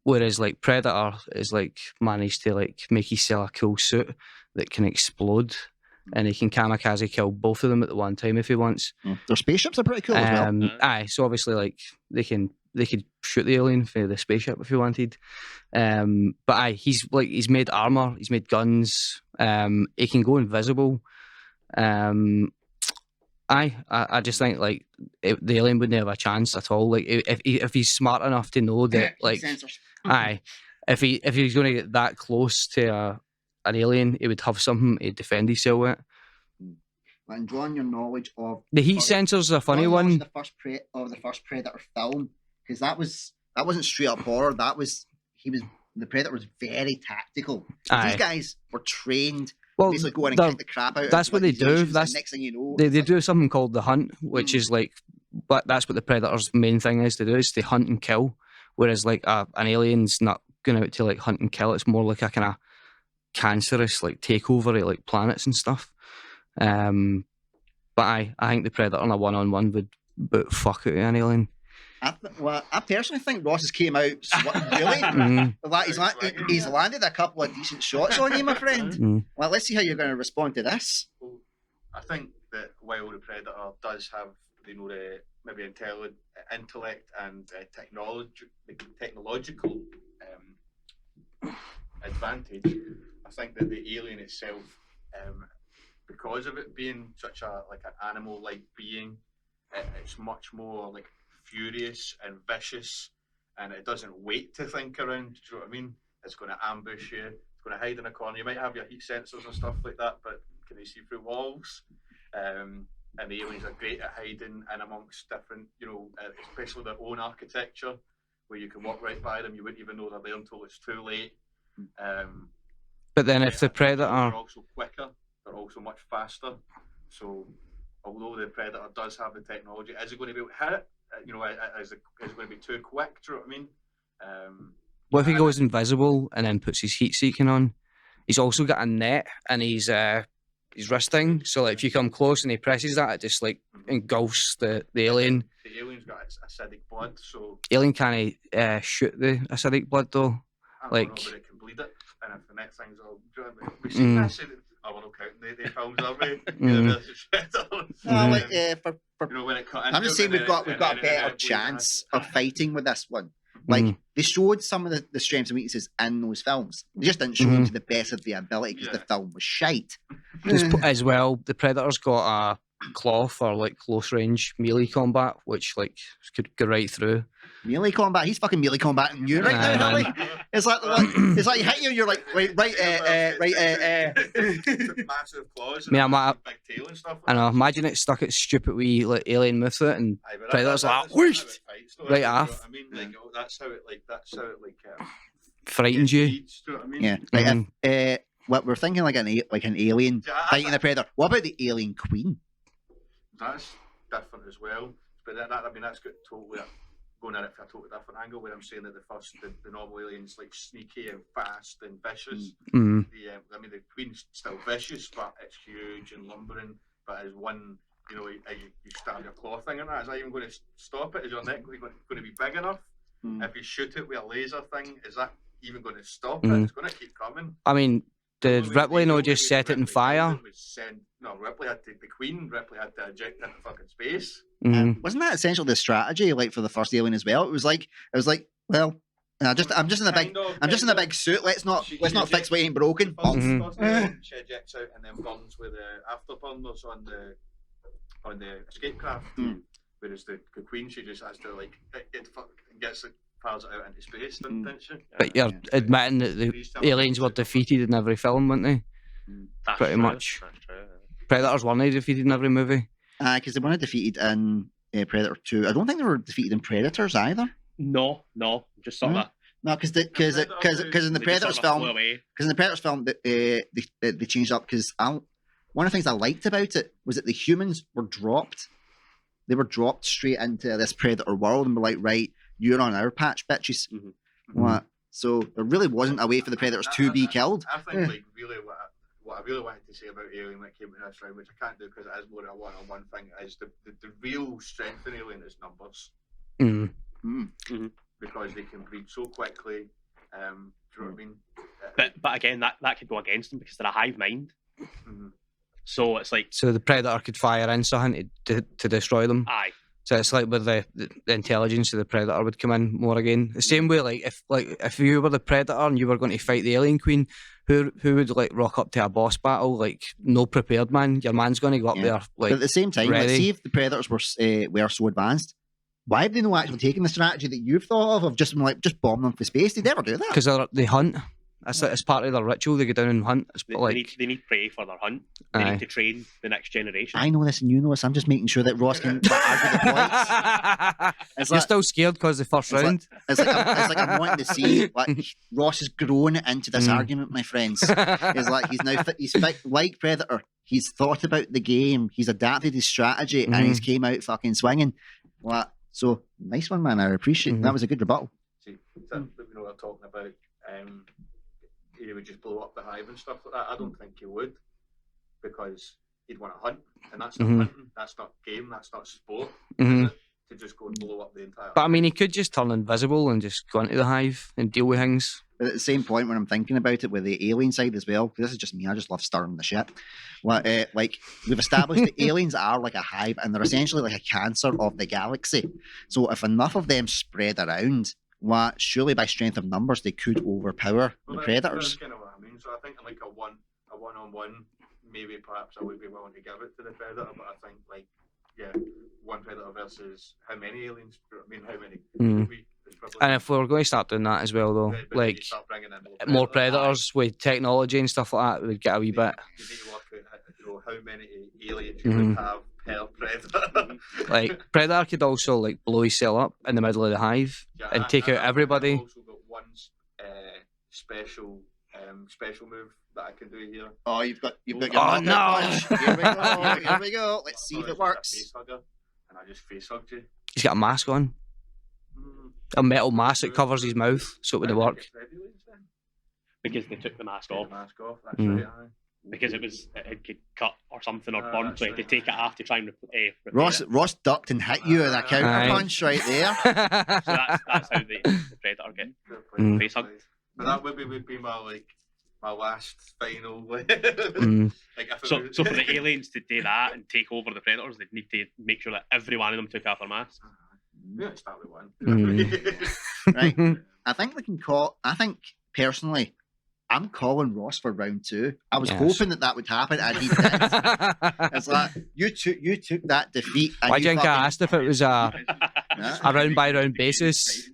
Whereas like Predator is like managed to like make himself a cool suit that can explode, and he can kamikaze kill both of them at the one time if he wants. Their spaceships are pretty cool as well. Aye, so obviously like they could shoot the alien for the spaceship if he wanted. But aye, he's made armor, he's made guns. He can go invisible. I just think like the alien wouldn't have a chance at all. Like if he's smart enough to know that like aye, if he's going to get that close to an alien, he would have something to defend himself with. And drawing your knowledge of The heat sensor's a funny drawing knowledge one. of the first Predator film because that wasn't straight up horror. The Predator was very tactical. Aye. These guys were trained. Well, Basically go in and they're- kick the crap out. that's of, what like, they these do. aliens, and That's- next thing you know, They it's like, do something called the hunt, which is like, but that's what the Predator's main thing is to do, is to hunt and kill. Whereas like an alien's not going out to like hunt and kill. It's more like a kind of cancerous like takeover of like planets and stuff. But I think the Predator on a one-on-one would boot fuck out of an alien. I personally think Ross has came out really. Mhm. Like, he's landed a couple of decent shots on you, my friend. Mm. Well, let's see how you're going to respond to this. Well, I think that while the Predator does have, the maybe intellect and technological advantage, I think that the alien itself, because of it being such an animal-like being, it's much more like furious and vicious, and it doesn't wait to think around. Do you know what I mean? It's going to ambush you. It's going to hide in a corner. You might have your heat sensors and stuff like that, but can you see through walls? And the aliens are great at hiding in amongst different, especially their own architecture, where you can walk right by them. You wouldn't even know they're there until it's too late. But then if the Predator, they're also quicker, they're also much faster. So although the Predator does have the technology, is it going to be able to hit it? Is it going to be too quick? Do you know what I mean? what if he goes invisible and then puts his heat seeking on? He's also got a net in his wrist thing, so like if you come close and he presses that, it just like engulfs the alien. The alien's got acidic blood, so Alien can't shoot the acidic blood though. I don't Like- know, but it can bleed it. And if the next thing's all, do you know what I mean? We've seen this. We're not counting the films, are we? Versus Predator. When it cut I'm just saying we've got a better chance of fighting with this one. Like they showed some of the strengths and weaknesses in those films. They just didn't show them to the best of their ability because the film was shite. As well, the Predator's got a claw for like close range melee combat, which like could go right through. Melee combat, he's fucking melee combating you right now, Harley. It's like he hit you and you're like, Massive claws. I mean, and big tail and stuff. I know. Imagine it stuck its stupid wee like alien with it, and Aye, but Predator's like, that's how it whoosh, fights, though, right you know off. what I mean, that's how it frightens you. feeds, do you know what I mean? yeah. Like if, what we're thinking like an alien Yeah, fighting the Predator. What about the alien queen? That's different as well. But that's got totally going at it for a totally different angle. Where I'm saying that the normal alien's like sneaky and fast and vicious. Mm. The queen's still vicious, but it's huge and lumbering. But as one, as you stab your claw thing in that, is that even going to stop it? Is your neck going to be big enough? If you shoot it with a laser thing, is that even going to stop it? It's going to keep coming. I mean, Did Ripley not just set it on fire? Ripley had to, the Queen. Ripley had to eject into fucking space. Mhm. Wasn't that essentially the strategy, like for the first Alien as well? It was like, well, I'm just in a big suit. Let's not fix what ain't broken. Mhm. She ejects out and then burns with the afterburners on the escape craft. Whereas the Queen, she just has to like gets the fires it out into space, didn't she? But you're admitting that the aliens were defeated in every film, weren't they? That's Pretty true, much. That's true. Predators weren't they defeated in every movie? Because they weren't defeated in Predator 2. I don't think they were defeated in Predators either. No, just sort of. No, because in the Predators film, they changed up. Because one of the things I liked about it was that the humans were dropped. They were dropped straight into this Predator world, and were like, right, you're on our patch, bitches. What? So there really wasn't a way for the Predators to be killed. I think like really what I really wanted to say about Alien when it came to this round, which I can't do because it is more a one-on-one thing, is the real strength in Alien is numbers. Because they can breed so quickly. Do you know what I mean? But again, that could go against them because they're a hive mind. So it's like, So the Predator could fire in something to destroy them. aye, So it's like with the intelligence of the Predator would come in more again. The same way, if you were the Predator and you were going to fight the Alien Queen, who would like rock up to a boss battle like no prepared man? Your man's going to go up there like. But at the same time, ready. let's see if the Predators were so advanced. Why have they not actually taken the strategy that you've thought of just bomb them for space? They never do that. Because they hunt. It's part of their ritual. They go down and hunt. It's they need prey for their hunt. They need to train the next generation. I know this and you know this. I'm just making sure that Ross can argue the points. You're still scared because the first round. It's like I'm wanting to see like Ross has grown into this argument, my friends. He's like Predator. He's thought about the game. He's adapted his strategy and he's came out fucking swinging. What? So nice one, man. I appreciate it. That was a good rebuttal. See, we're talking about. He would just blow up the hive and stuff like that. I don't think he would, because he'd want to hunt, and that's not hunting. That's not game. That's not sport. Is it? To just go and blow up the entire. But I mean, he could just turn invisible and just go into the hive and deal with things. But at the same point, when I'm thinking about it with the alien side as well, because this is just me, I just love stirring the shit. Like we've established that aliens are like a hive, and they're essentially like a cancer of the galaxy. So if enough of them spread around, surely by strength of numbers they could overpower the Predators. That's kind of what I mean. So I think like a one-on-one, maybe perhaps I would be willing to give it to the Predator, but I think like one Predator versus how many aliens? I mean, how many? And if we're going to start doing that as well, though, like more Predators with technology and stuff like that, we'd get a wee bit. You need to work out how many aliens you would have per Predator. Like Predator could also like blow himself up in the middle of the hive and take out everybody. I've also got one special move that I can do here. Oh, you've got your Oh no! Here we go. Let's see if it works. Face hugger, and I just face hugged you. He's got a mask on, a metal mask that covers his mouth, so it would work. Because they took the mask off. That's right. Aye. Because it could cut or something or burn, so they take it off to try and repair Ross ducked and hit you with a counter punch right there. So that's how the Predator get face hugged. But that would be my last final. So for the aliens to do that and take over the Predators, they'd need to make sure that every one of them took off their masks. Yeah, start with one. Right. I think personally, I'm calling Ross for round 2. I was hoping that would happen, and he did. It's like you took that defeat. Why didn't I ask if it was a round by round basis?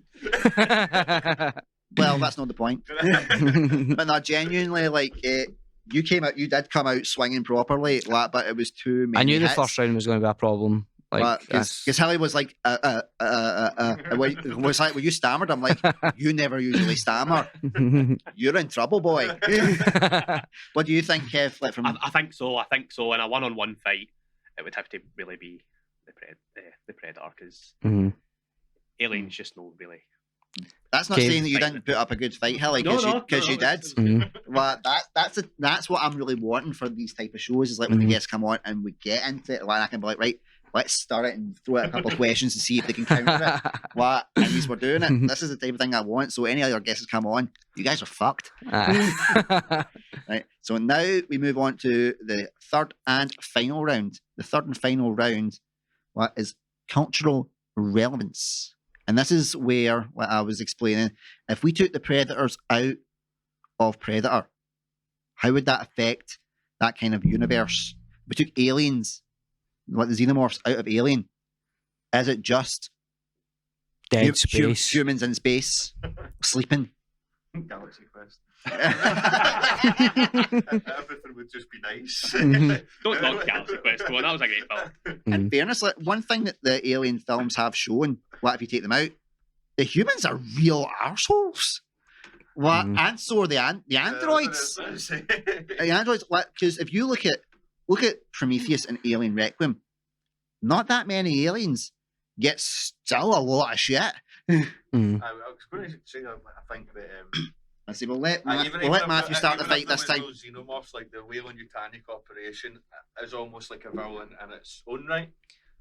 Well, that's not the point. But no, genuinely, like you did come out swinging properly, but it was too many. I knew the hits. first round was going to be a problem. Because Hilly was like, when you stammered, I'm like, you never usually stammer. You're in trouble, boy. What do you think, Kev? Like I think so. In a one-on-one fight, it would have to really be the Predator, because aliens just know really. That's not saying that you didn't put up a good fight, Hilly, because you did. Well, that's what I'm really wanting for these type of shows, is like when the guests come on and we get into it, like I can be like, right, let's start it and throw out a couple of questions and see if they can counter it. What? And these we're doing it. This is the type of thing I want. So any other guests come on, you guys are fucked. Right. So now we move on to the third and final round. The third and final round, what is cultural relevance? And this is where what I was explaining. If we took the predators out of Predator, how would that affect that kind of universe? We took aliens, what the xenomorphs out of Alien. Is it just Dead space. humans in space sleeping? Galaxy Quest. Everything would just be nice. Mhm. Don't knock Galaxy Quest. Come on, that was a great film. In fairness, like one thing that the Alien films have shown, what if you take them out? The humans are real arseholes. What? Mhm. And so are the androids. The androids, because if you look at Prometheus and Alien Requiem, not that many aliens get still a lot of shit. Mhm. I was going to say, I think that. I say, we'll let Even if Matthew start the even if fight this there time. was no xenomorphs, like the Weyland-Yutani Corporation is almost like a villain in its own right.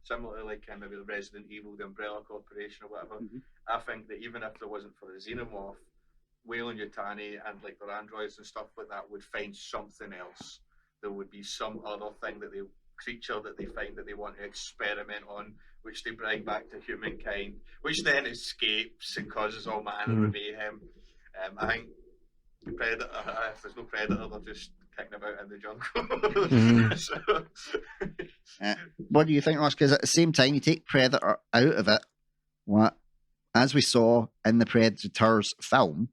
Similarly, like maybe the Resident Evil, the Umbrella Corporation or whatever. Mhm. I think that even if there wasn't for the xenomorph, Weyland-Yutani and like their androids and stuff like that would find something else. There would be some other thing creature that they find that they want to experiment on, which they bring back to humankind, which then escapes and causes all manner of mayhem. I think Predator, if there's no Predator, they're just kicking about in the jungle. So, What do you think, Ross? Because at the same time, you take Predator out of it, what, as we saw in the Predators film,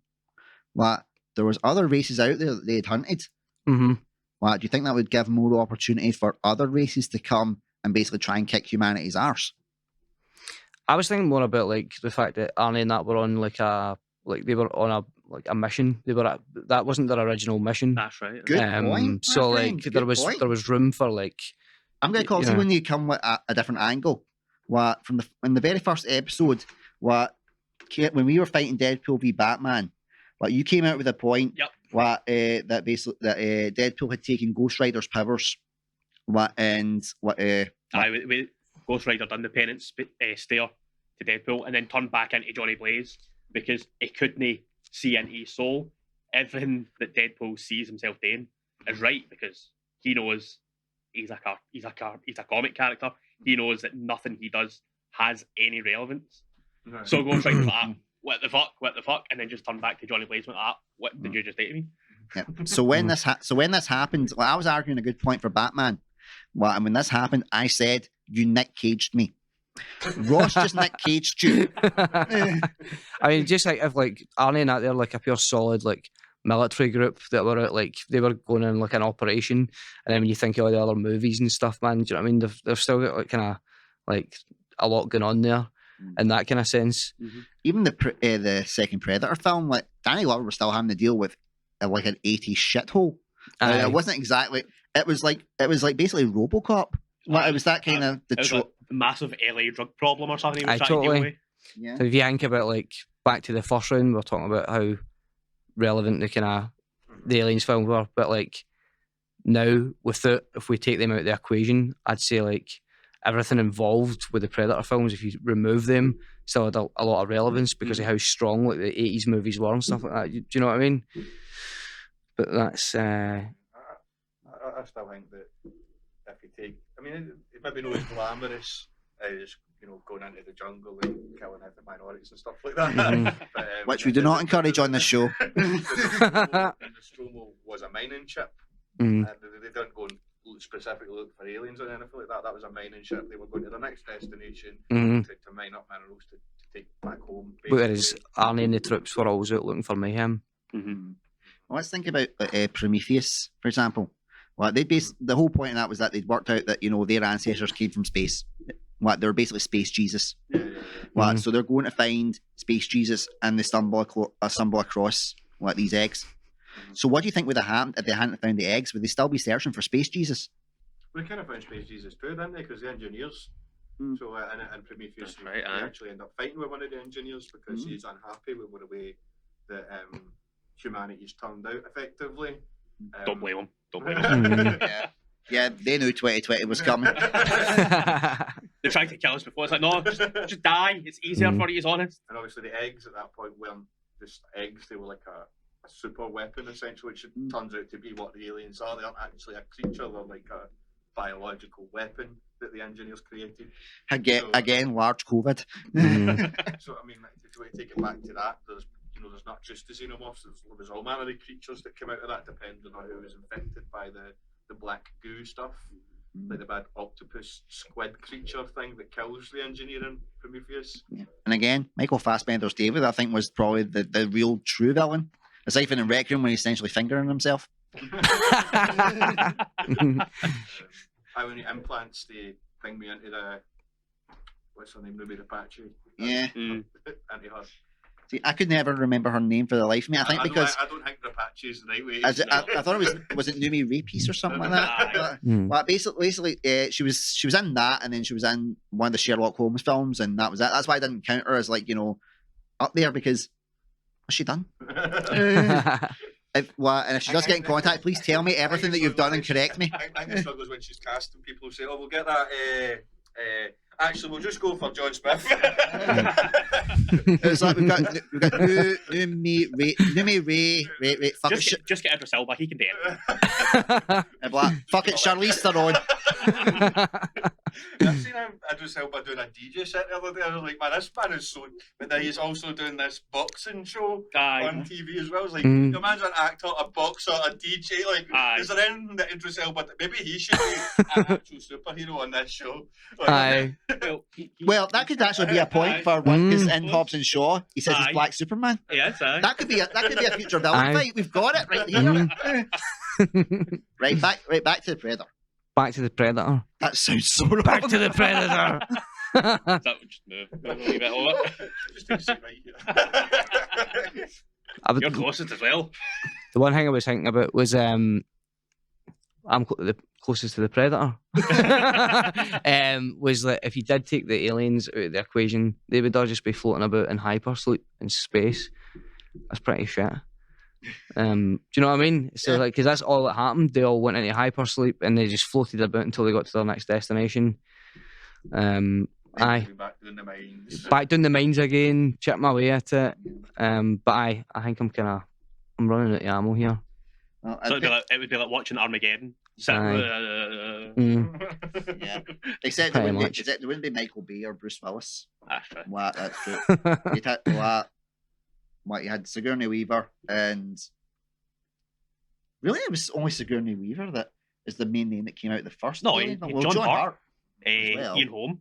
what, there was other races out there that they had hunted. Mhm. What, do you think that would give more opportunity for other races to come and basically try and kick humanity's arse? I was thinking more about like the fact that Arnie and that were on they were on a mission. That wasn't their original mission. That's right. Good point, So my like friend, there good was point. room for like I'm going to call, see, Yeah. when you come with a different angle, what, from in the very first episode, what, when we were fighting Deadpool v Batman, what, you came out with a point, Yep. what, that basically that Deadpool had taken Ghost Rider's powers, what, and what, We Ghost Rider done the penance stare to Deadpool and then turned back into Johnny Blaze because he couldn't see into his soul. Everything that Deadpool sees himself doing is right because he knows he's a comic character. He knows that nothing he does has any relevance. right. So Ghost Rider's like, what the fuck, and then just turn back to Johnny Blaze and went, what did you just say to me? yeah. So when this happened, well, I was arguing a good point for Batman. Well, and when this happened, I said, "You Nick Caged me." Ross just Nick Caged you. I mean, just like if like Arnie and that, they're like a pure solid like military group that were out, like they were going in like an operation, and then when you think of all the other movies and stuff, man, do you know what I mean? They've still got like kind of like a lot going on there in that kind of sense. Even the second Predator film, like Danny Glover was still having to deal with like an 80s shithole. Aye. It wasn't exactly. It was like basically RoboCop. Like, it was that kind of the It was a massive LA drug problem or something he was Aye, trying to totally. deal with. yeah. So if you think about like back to the first round, we're talking about how relevant the kind of the aliens film were, but like now if we take them out of the equation, I'd say like everything involved with the Predator films, if you remove them, still had a lot of relevance because of how strong like the 80s movies were and stuff like that. Do you know what I mean? But that's I still think that if you take, I mean, it maybe not as glamorous as going into the jungle and killing ethnic minorities and stuff like that. Mhm. But, Which we do not encourage on this show. The Nostromo was a mining ship, Mm. and they didn't go and specifically look for aliens or anything like that. That was a mining ship. They were going to the next destination Mhm. to mine up minerals to take back home. Whereas basically. Arnie and the troops were always out looking for mayhem. Mm-hmm. Well, let's think about Prometheus, for example. Well, the whole point of that was that they'd worked out that their ancestors came from space. What, they were basically space Jesus. Yeah. Well, Mhm. so they're going to find space Jesus, and they stumble across these eggs. So what do you think would have happened if they hadn't found the eggs? Would they still be searching for space Jesus? We kind of found Space Jesus too, didn't they? Because the engineers. Mm. So in Prometheus, That's right, they aye. actually end up fighting with one of the engineers because he's unhappy with the way that humanity's turned out effectively. Don't blame him. Don't blame him. Mhm. Yeah, they knew 2020 was coming. They tried to kill us before. It's like, no, just die. It's easier Mm. for you, honest. And obviously the eggs at that point weren't just eggs, they were like a super weapon essentially, which turns out to be what the aliens are. They aren't actually a creature; they're like a biological weapon that the engineers created. Again, large COVID. So I mean, if you want to take it back to that, there's not just the xenomorphs. There's all manner of creatures that come out of that, depending on who was infected by the black goo stuff, like the bad octopus squid creature thing that kills the engineer in Prometheus. Yeah. And again, Michael Fassbender's David, I think, was probably the real true villain. Aside from in Requiem when he's essentially fingering himself. When he implants the thing me into the what's her name, Ruby Apache. Yeah. Into her. See, I could never remember her name for the life of me. I think because I don't think Apache is the right way. I thought it was Numi Rapace or something like that. Well, basically, she was in that, and then she was in one of the Sherlock Holmes films, and that was it. That's why I didn't count her as like up there because what's she done? And if she does get in contact, please tell me everything that you've done and correct me. I think the struggle is when she's casting people who say, "Oh, we'll get that." Actually, we'll just go for John Smith. It's like we've got Numi Ray. Fuck it, Just get Idris Elba. He can do it. fuck it, Charlize Theron. I've seen Idris Elba doing a DJ set the other day. I was like, man, this man is so. But then he's also doing this boxing show on TV as well. It's like, your man's an actor, a boxer, a DJ. Like, is there anything that Idris Elba? Maybe he should be an actual superhero on this show. Aye. Well, that could actually be a point for one because in Hobbs and Shaw, he says he's Black Superman. Yes, that could be a future villain fight. We've got it right here. Right back to the Predator. Back to the Predator. That sounds so wrong. Back to the Predator. That would just move a little bit over. Just to say right here. You're closest as well. The one thing I was thinking about was I'm the closest to the Predator. Was that if you did take the aliens out of the equation, they would all just be floating about in hypersleep in space. That's pretty shit. Do you know what I mean? So like, because that's all that happened. They all went into hypersleep and they just floated about until they got to their next destination. Back doing the mines. Back down the mines again. Chip my way at it. But I think I'm running out of ammo here. Well, So it would be like watching Armageddon. yeah. Except there wouldn't be Michael Bay or Bruce Willis. That's true. That's true. You had Sigourney Weaver, and really it was only Sigourney Weaver that is the main name that came out the first. No, John Hart. Ian Holm.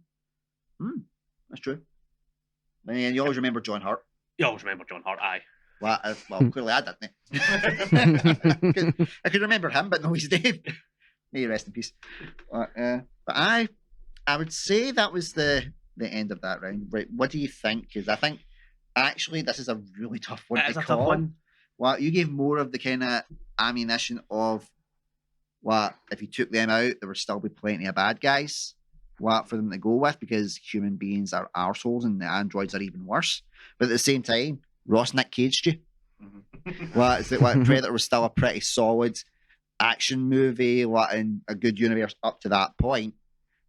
That's true. And you always remember John Hart. You always remember John Hart, aye. Well, clearly I didn't. I could remember him, but no his name. May he rest in peace. But I would say that was the end of that round. Right? What do you think? Because I think actually this is a really tough one to call. Tough one. Well, you gave more of the kind of ammunition of what if you took them out, there would still be plenty of bad guys. What for them to go with because human beings are arseholes and the androids are even worse. But at the same time, Ross Nick caged you. Predator was still a pretty solid action movie, and a good universe up to that point.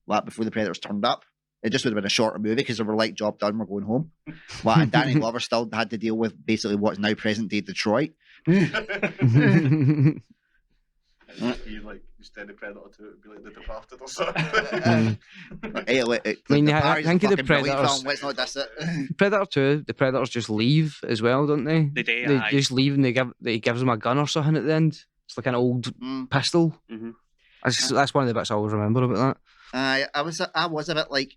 Before the Predators turned up, it just would have been a shorter movie because they were like, job done, we're going home. And Danny Glover still had to deal with basically what's now present day Detroit. Instead of Predator 2, it would be like The Departed or something. Think of the Predators. Let's not diss it. Predator 2, the Predators just leave as well, don't they? They do, They just leave and he gives them a gun or something at the end. It's like an old pistol. Mm-hmm. That's one of the bits I always remember about that. I was a bit like,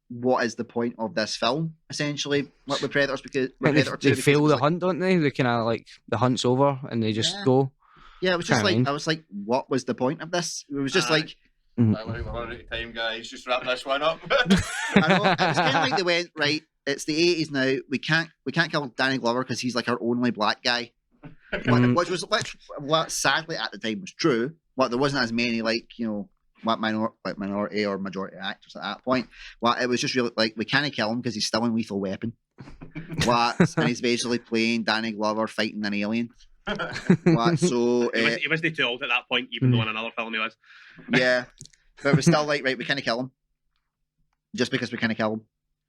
what is the point of this film? Essentially, what with Predators because they fail the hunt, don't they? They kind of like the hunt's over and they just go. Yeah, it was just I was like, what was the point of this? It was just like, we're running out of time, guys. Just wrap this one up. I know, it was kind of like they went, right, it's the 80s now. We can't kill Danny Glover because he's like our only black guy. Which sadly at the time was true. But there wasn't as many minority or majority actors at that point. It was just really like we can't kill him because he's still in Lethal Weapon. And he's basically playing Danny Glover fighting an alien. So he wasn't too old at that point, even though in another film he was. Yeah, but it was still like, right, we can't kill him just because we can't kill him.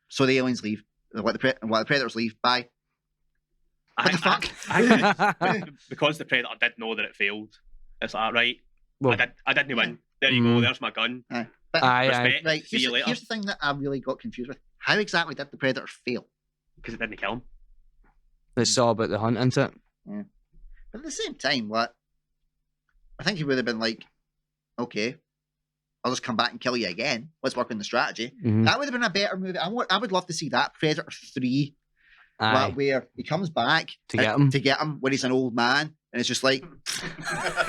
So the aliens leave. The Predators leave. Bye. What the fuck? I think because the Predator did know that it failed, it's like, right, Well, I didn't win. There you go, there's my gun. Aye. But, aye. Respect, right, see you later. here's the thing that I really got confused with. How exactly did the Predator fail? Because it didn't kill him. It's all about the hunt, isn't it? But at the same time, what? I think he would have been like, okay, I'll just come back and kill you again. Let's work on the strategy. Mhm. That would have been a better movie. I would love to see that Predator 3, Aye. where he comes back To get him. to get him when he's an old man, and it's just like,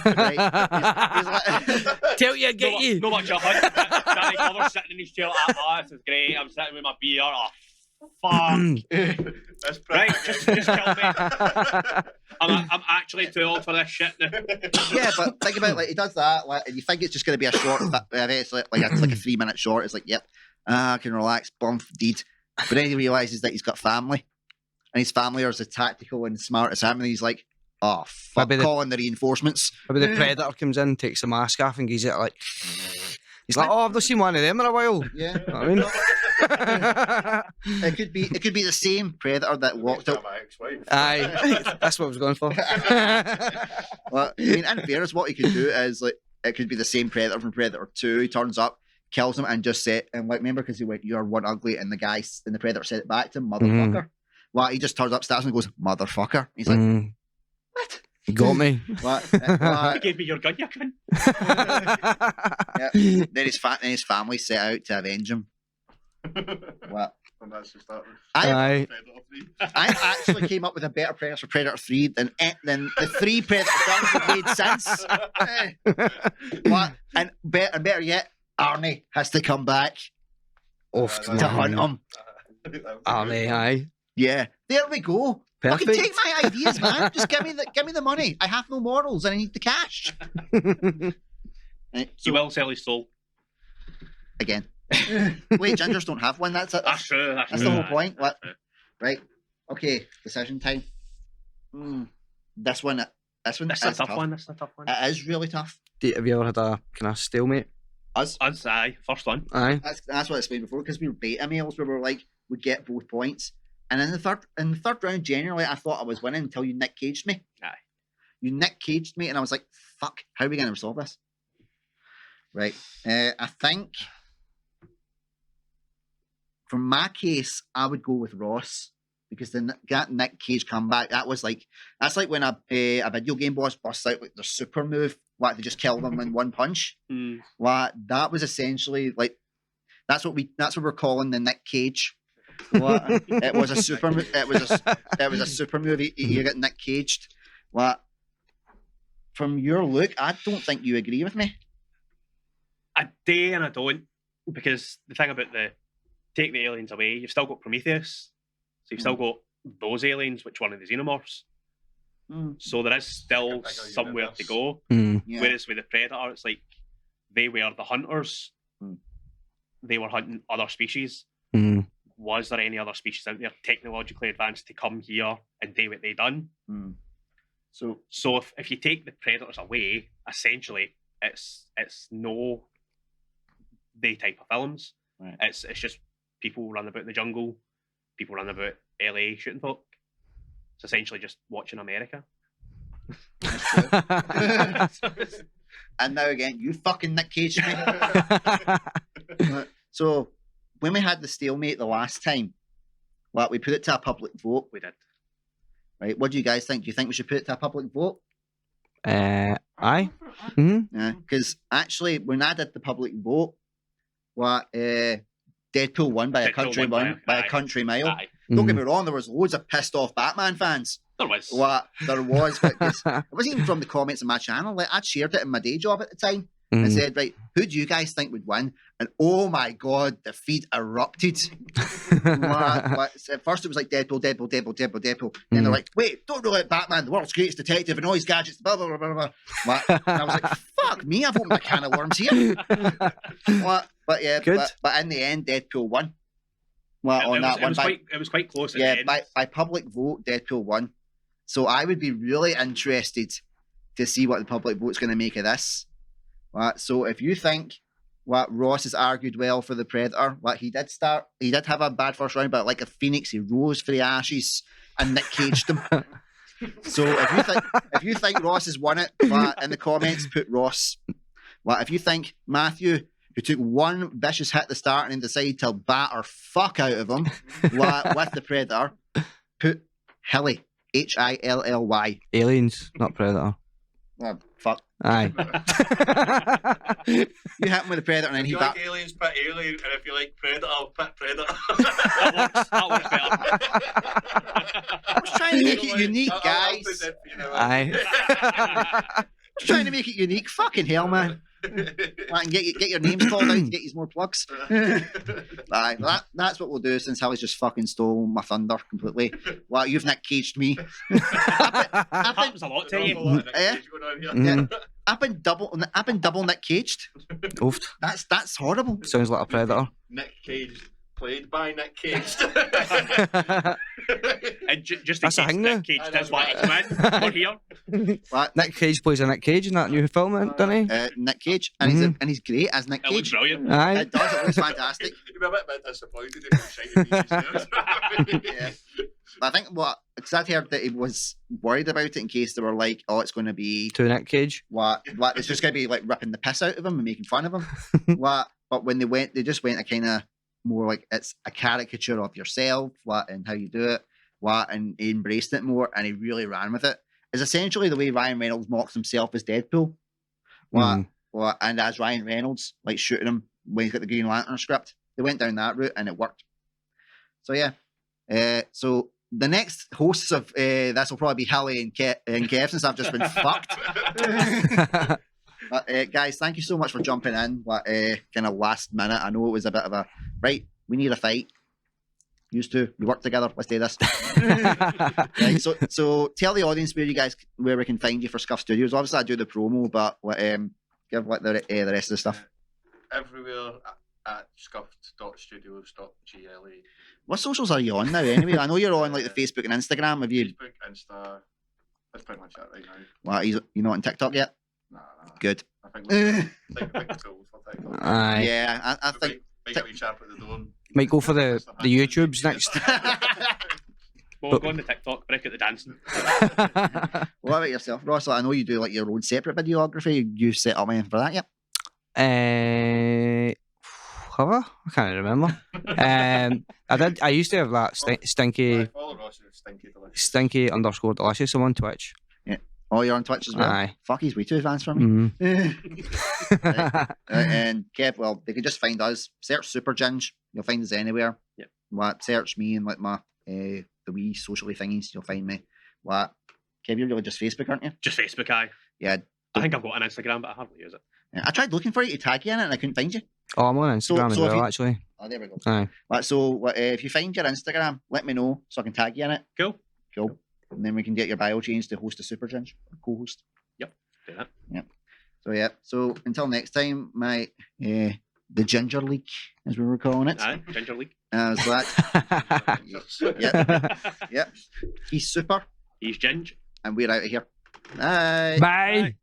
right? He's like, Tell you, get you. No much a hunt. Danny Glover's sitting in his chair like, oh, this is great. I'm sitting with my beer. Oh, fuck. That's Right, perfect. just kill me. I'm actually too old for this shit now. yeah, but think about it, like he does that, like, and you think it's just going to be a short, it's like it's like a 3-minute short. It's like, yep, I can relax, bump, deed. But then he realizes that he's got family, and his family are as tactical and smart as him, and he's like, oh fuck, Maybe the- calling the reinforcements. Maybe the Predator comes in, takes the mask off, and gives it like. He's like, oh, I've not seen one of them in a while. Yeah, You know what I mean? it could be the same Predator that walked up. My ex-wife. Aye, that's what I was going for. Well, I mean, in fairness, what he could do is like it could be the same Predator from Predator 2. He turns up, kills him, and just said, and like remember because he went, "You're one ugly," and the Predator said it back to him, motherfucker. Well, he just turns up, stabs him, and goes, "Motherfucker." He's like, Mm, "What? you got me. What?" You gave me your gun, you cunt. Then his family set out to avenge him. What? And that's just that. Aye. I actually came up with a better Predator for Predator 3 than the 3 Predator films have made since. What? And better yet, Arnie has to come back Off to hunt him. Arnie, aye. Yeah, there we go. Fucking Perfect. take my ideas, man. Just give me the money. I have no morals and I need the cash. Right, He will sell his soul. again. Wait, gingers don't have one. That's it. That's true. That's That's true. the whole point. That's What? true. Right. Okay. Decision time. This one. That's a is tough one. That's a tough one. It is really tough. Have you ever had a kind of stalemate? Us. Us, aye. First one. Aye. That's what I explained before because we were beta males where we were like we'd get both points, and in the third round, generally I thought I was winning until you Nick Caged me. Aye. You Nick Caged me, and I was like, "Fuck! How are we going to resolve this?" Right. I think. For my case, I would go with Ross because that Nick Cage comeback, that's like when a video game boss busts out like their super move, like they just kill them in one punch. Mm. Like that was essentially like that's what we're calling the Nick Cage. Like, it was a super super move. You get Nick Caged. Like from your look, I don't think you agree with me. I do and I don't, because the thing about take the aliens away, you've still got Prometheus, so you've still got those aliens, which one of the xenomorphs. So there is still Bigger somewhere universe. to go. Mm. Yeah. Whereas with the Predator, it's like they were the hunters. They were hunting other species. Mm. Was there any other species out there technologically advanced to come here and do what they done? So So if you take the Predators away, essentially it's no they type of films. Right. It's just people run about the jungle, people run about LA shooting folk. It's essentially just watching America. and now again, you fucking Nick Cage me. So when we had the stalemate the last time, well, we put it to a public vote, We did. right? What do you guys think? Do you think we should put it to a public vote? Aye. Mm-hmm. Because actually, when I did the public vote, what Deadpool won by a Deadpool won by a aye. country mile. Aye. Don't get me wrong, there was loads of pissed off Batman fans. There was. What there was, but it wasn't even from the comments on my channel. Like I'd shared it in my day job at the time and said, right, who do you guys think would win? And oh my god, the feed erupted. At first it was like Deadpool. Then they're like, wait, don't rule out Batman, the world's greatest detective and all his gadgets, blah blah blah blah blah. And I was like, fuck me, I've opened a can of worms here. But yeah, Good. but in the end, Deadpool won. Well, on that one, it was quite close at the end. by public vote, Deadpool won. So I would be really interested to see what the public vote's going to make of this. So if you think what Ross has argued well for the Predator. What he did have a bad first round, but like a phoenix, he rose for the ashes and Nick caged him. So if you think Ross has won it, in the comments put Ross. If you think Mathew, who took one vicious hit at the start and then decided to batter fuck out of him with the Predator, put Hilly, Hilly. Aliens, not Predator. Oh, fuck. Aye. You hit him with the Predator and then If he you bat. like aliens, put alien, and if you like predator, put predator. That works better. I was trying to make it unique, guys. Aye. Just trying to make it unique. Fucking hell, man. And get your names called out to get you more plugs. Aye, that's what we'll do since Hilly's just fucking stole my thunder completely. Well, you've Nick caged me. That happens a lot to you. I've been double Nick caged. Oof. That's horrible. Sounds like a Predator. Nick Cage, played by Nick Cage. And just That's a in case thing now. Nick Cage does want to come in, we're here. Nick Cage plays a Nick Cage in that new film, doesn't he? Nick Cage, and he's great as Nick It looks Cage. brilliant. Aye. It does. It looks fantastic. You'd be a bit disappointed if you shiny Yeah. But I think because I'd heard that he was worried about it in case they were like, oh, it's going to be To Nick Cage. what it's just going to be like ripping the piss out of him and making fun of him. But when they just went a kind of more like it's a caricature of yourself, and how you do it, and he embraced it more and he really ran with it. It's essentially the way Ryan Reynolds mocks himself as Deadpool. And as Ryan Reynolds, like shooting him when he's got the Green Lantern script. They went down that route and it worked. So yeah. So the next hosts of this will probably be Hilly and Kev since I've just been fucked. But, guys, thank you so much for jumping in. Kind of last minute. I know it was a bit of a right. We need a fight. Used to. We work together. Let's do this. Right, so tell the audience where we can find you for Scuffed Studios. Obviously, I do the promo, but give the rest of the stuff. Everywhere at scuffed.studios.gle. What socials are you on now? Anyway, I know you're on like the Facebook and Instagram. Have you? Facebook, Insta. That's pretty much it right now. Well, you not on TikTok yet? Nah. Good. I think it's cool for TikTok. Aye. Yeah, I think. Make a wee chap at the door. Might go for the YouTubes next. We'll go on the TikTok, break at the dancing. What about yourself, Ross? I know you do like your own separate videography. You set up anything for that yet? Have I? I can't remember. I did. I used to have that stinky Follow Ross at Stinky Delicious. _delicious. I'm on Twitch. Oh, you're on Twitch as well? Aye. Fuck, he's way too advanced for me. Mhm. And Kev, well, they can just find us. Search Super Ginge. You'll find us anywhere. Yep. Search me and like my the wee socially thingies. You'll find me. Kev, you're really just Facebook, aren't you? Just Facebook, aye. Yeah. I think I've got an Instagram, but I hardly use it. I tried looking for you to tag you in it and I couldn't find you. Oh, I'm on Instagram as so if well, you- actually. Oh, there we go. Aye. If you find your Instagram, let me know so I can tag you in it. Cool. Cool. And then we can get your bio changed to host a Super Ginge or co-host. Do that. So yeah. So until next time, the Ginger Leak, as we were calling it. Aye, Ginger League. So that. Yep. He's super, He's Ginge. and we're out of here. Bye. Bye.